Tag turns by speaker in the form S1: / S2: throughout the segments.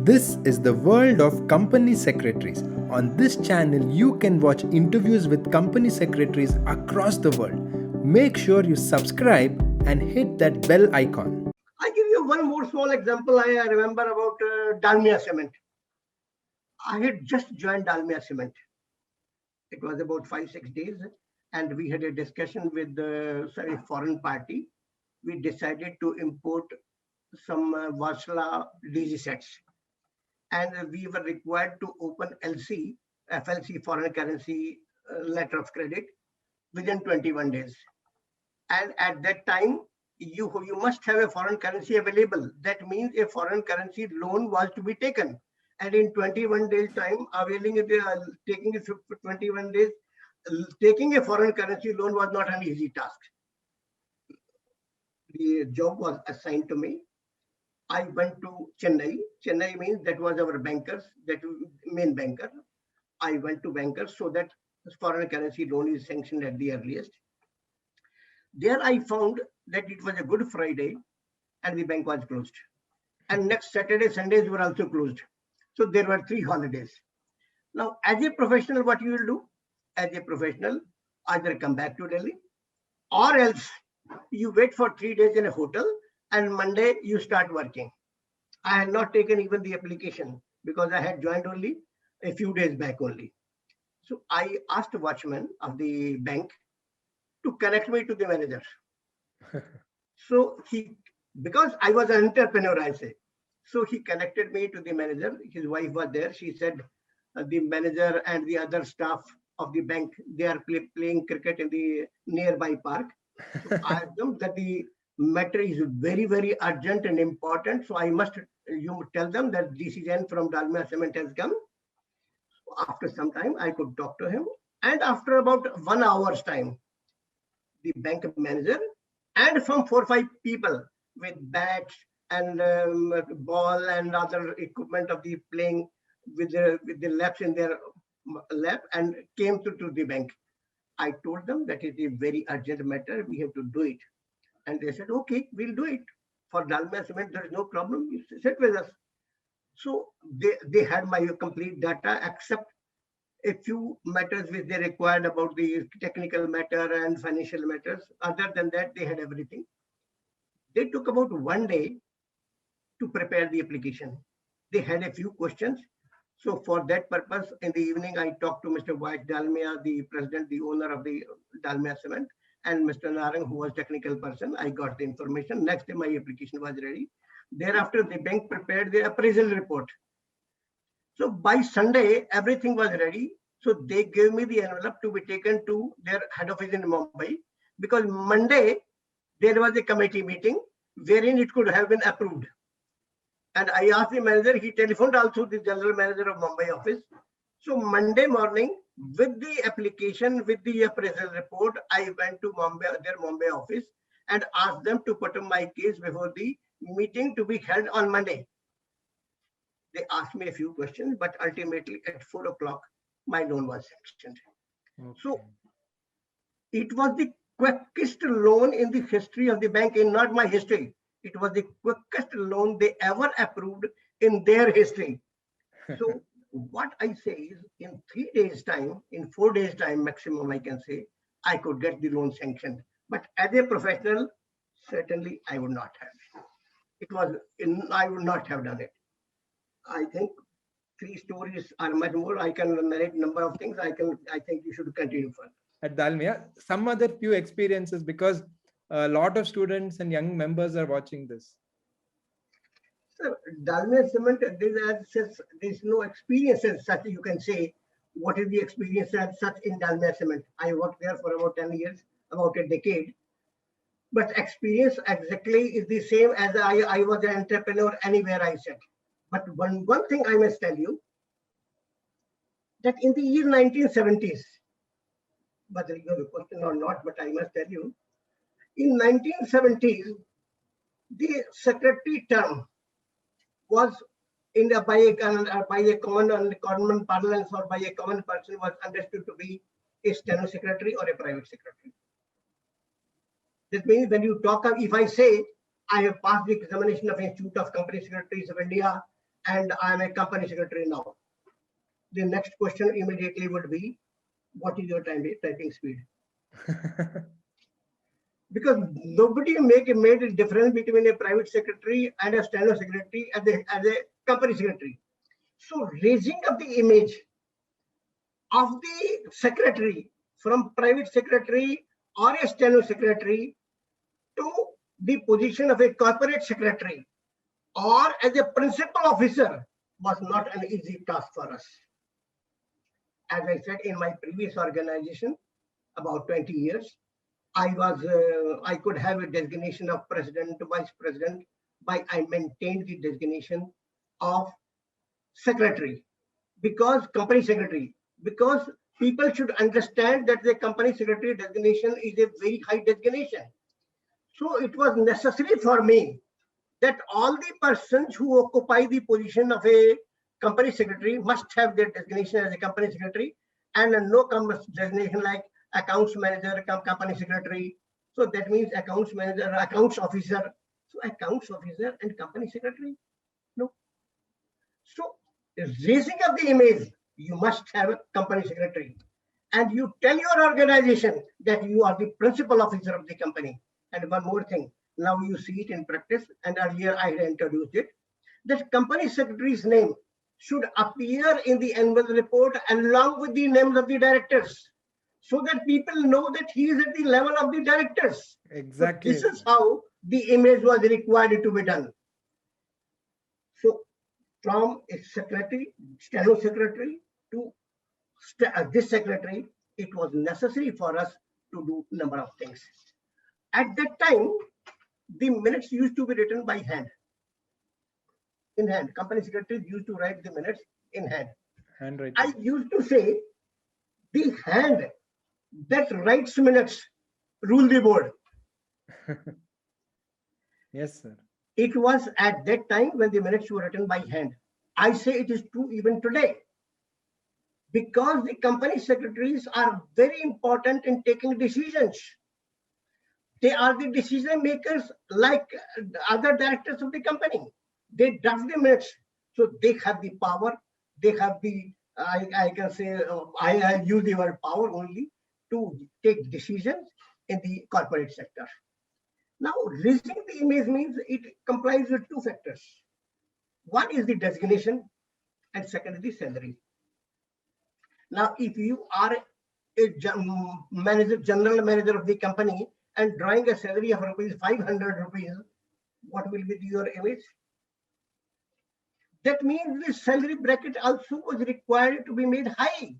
S1: This is the world of company secretaries. On this channel, you can watch interviews with company secretaries across the world. Make sure you subscribe and hit that bell icon.
S2: I give you one more small example. I remember about Dalmia Cement. I had just joined Dalmia Cement. It was about 5-6 days, and we had a discussion with a foreign party. We decided to import some Varsala DG sets, and we were required to open LC, FLC, foreign currency letter of credit within 21 days. And at that time, you must have a foreign currency available. That means a foreign currency loan was to be taken. And in 21 days time, availing it, taking it for 21 days, taking a foreign currency loan was not an easy task. The job was assigned to me. I went to Chennai. Chennai means that was our bankers, that main banker. I went to bankers so that foreign currency loan is sanctioned at the earliest. There I found that it was a Good Friday and the bank was closed. And next Saturday, Sundays were also closed. So there were 3 holidays. Now, as a professional, what you will do? As a professional, either come back to Delhi or else you wait for 3 days in a hotel and Monday you start working. I had not taken even the application because I had joined only a few days back only. So I asked the watchman of the bank to connect me to the manager. So because I was an entrepreneur, I say. So he connected me to the manager. His wife was there. She said the manager and the other staff of the bank, they are playing cricket in the nearby park. So I asked them that the matter is very, very urgent and important. So I must you tell them that DCN from Dalmia Cement has come. So after some time, I could talk to him. And after about 1 hour's time, the bank manager and from 4 or 5 people with bats and ball and other equipment of the playing with the laps in their lap and came to the bank. I told them that it is a very urgent matter. We have to do it. And they said, okay, we'll do it. For Dalmia Cement, there is no problem. You sit with us. So they had my complete data except a few matters which they required about the technical matter and financial matters. Other than that, they had everything. They took about 1 day to prepare the application. They had a few questions. So for that purpose, in the evening, I talked to Mr. White Dalmia, the president, the owner of the Dalmia Cement, and Mr. Narang, who was technical person. I got the information. Next day, my application was ready. Thereafter, the bank prepared the appraisal report. So by Sunday, everything was ready. So they gave me the envelope to be taken to their head office in Mumbai because Monday there was a committee meeting wherein it could have been approved. And I asked the manager, he telephoned also the general manager of Mumbai office. So Monday morning with the application, with the appraisal report, I went to their Mumbai office and asked them to put up my case before the meeting to be held on Monday. They asked me a few questions, but ultimately at 4 o'clock, my loan was sanctioned. Okay. So it was the quickest loan in the history of the bank, in not my history. It was the quickest loan they ever approved in their history. So what I say is in 3 days time, in 4 days time maximum, I can say, I could get the loan sanctioned. But as a professional, certainly I would not have. I would not have done it. I think 3 stories are much more. I can narrate number of things. I think you should continue further.
S1: At Dalmia, some other few experiences because a lot of students and young members are watching this.
S2: Sir, Dalmia Cement, there's no experience as such. You can say, what is the experience as such in Dalmia Cement? I worked there for about 10 years, about a decade. But experience exactly is the same as I was an entrepreneur anywhere I said. But one thing I must tell you, that in the year 1970s, whether you have a question or not, but I must tell you, in 1970s, the secretary term was by a common parlance or by a common person was understood to be a steno secretary or a private secretary. That means when you talk of, if I say I have passed the examination of Institute of Company Secretaries of India, and I'm a company secretary now. The next question immediately would be, what is your typing speed? Because nobody made a difference between a private secretary and a steno secretary as a company secretary. So raising up the image of the secretary from private secretary or a steno secretary to the position of a corporate secretary or as a principal officer was not an easy task for us. As I said, in my previous organization, about 20 years, I could have a designation of president to vice president, but I maintained the designation of secretary, because company secretary, because people should understand that the company secretary designation is a very high designation. So it was necessary for me that all the persons who occupy the position of a company secretary must have their designation as a company secretary, and no designation like accounts manager, company secretary. So that means accounts manager, accounts officer. So accounts officer and company secretary, no. So raising up the image, you must have a company secretary, and you tell your organization that you are the principal officer of the company. And one more thing, now you see it in practice, and earlier I had introduced it, that company secretary's name should appear in the annual report along with the names of the directors, so that people know that he is at the level of the directors.
S1: Exactly.
S2: So this is how the image was required to be done. So from a secretary, steno secretary to this secretary, it was necessary for us to do a number of things. At that time, the minutes used to be written by hand. In hand. Company secretaries used to write the minutes in hand.
S1: Handwriting.
S2: I used to say, the hand that writes minutes rule the board.
S1: Yes, sir.
S2: It was at that time when the minutes were written by hand. I say it is true even today, because the company secretaries are very important in taking decisions. They are the decision makers like other directors of the company. They draft the minutes, so they have the power. They have the, I can say, I use the word power only to take decisions in the corporate sector. Now, raising the image means it complies with two factors. One is the designation, and second is the salary. Now, if you are a general manager of the company and drawing a salary of rupees 500 rupees, what will be your image? That means the salary bracket also was required to be made high.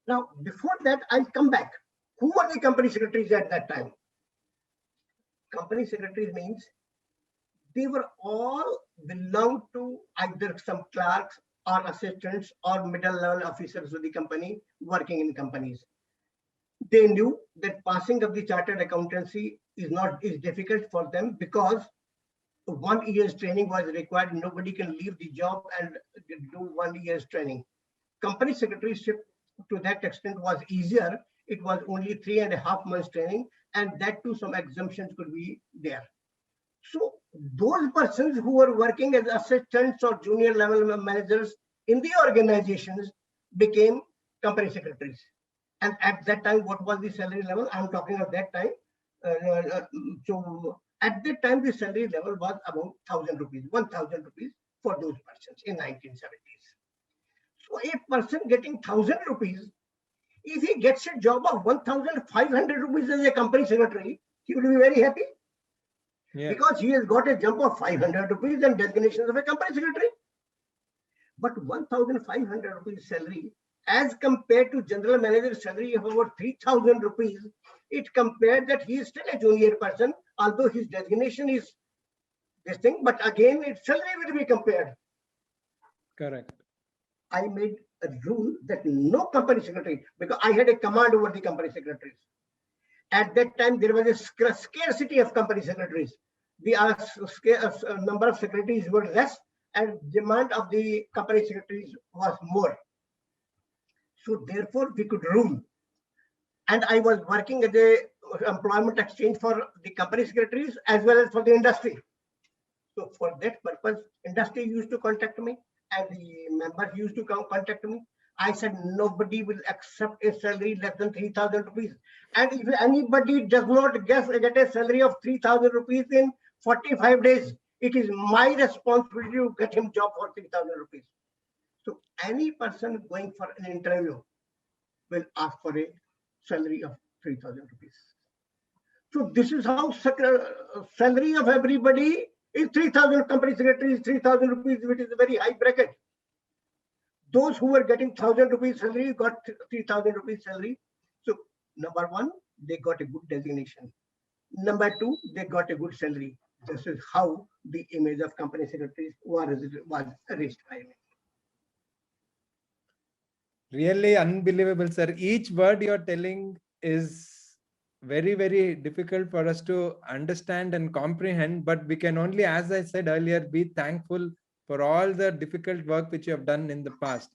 S2: Now, before that, I'll come back. Who were the company secretaries at that time? Company secretaries means they were all belonged to either some clerks or assistants or middle level officers of the company working in companies. They knew that passing of the chartered accountancy is difficult for them, because 1 year's training was required. Nobody can leave the job and do 1 year's training. Company secretaryship to that extent was easier. It was only 3.5 months training, and that too some exemptions could be there. So those persons who were working as assistants or junior level managers in the organizations became company secretaries. And at that time, what was the salary level? I'm talking of that time. So at that time, the salary level was about 1,000 rupees, 1,000 rupees for those persons in 1970s. So a person getting 1,000 rupees, if he gets a job of 1,500 rupees as a company secretary, he will be very happy. Yeah. Because he has got a jump of 500 rupees and designations of a company secretary. But 1,500 rupees salary as compared to general manager's salary of over 3,000 rupees, it compared that he is still a junior person, although his designation is this thing, but again, its salary will be compared.
S1: Correct.
S2: I made a rule that no company secretary, because I had a command over the company secretaries. At that time, there was a scarcity of company secretaries. The number of secretaries were less, and demand of the company secretaries was more. So therefore, we could rule. And I was working as a employment exchange for the company secretaries as well as for the industry. So for that purpose, industry used to contact me and the members used to come contact me. I said nobody will accept a salary less than 3,000 rupees. And if anybody does not get a salary of 3,000 rupees in 45 days, it is my responsibility to get him job for 3,000 rupees. So any person going for an interview will ask for a salary of 3,000 rupees. So this is how salary of everybody is 3,000. Company secretary is 3,000 rupees, which is a very high bracket. Those who were getting 1,000 rupees salary got 3,000 rupees salary. So number one, they got a good designation. Number two, they got a good salary. This is how the image of company secretaries was raised by me.
S1: Really unbelievable, sir. Each word you're telling is very, very difficult for us to understand and comprehend. But we can only, as I said earlier, be thankful for all the difficult work which you have done in the past.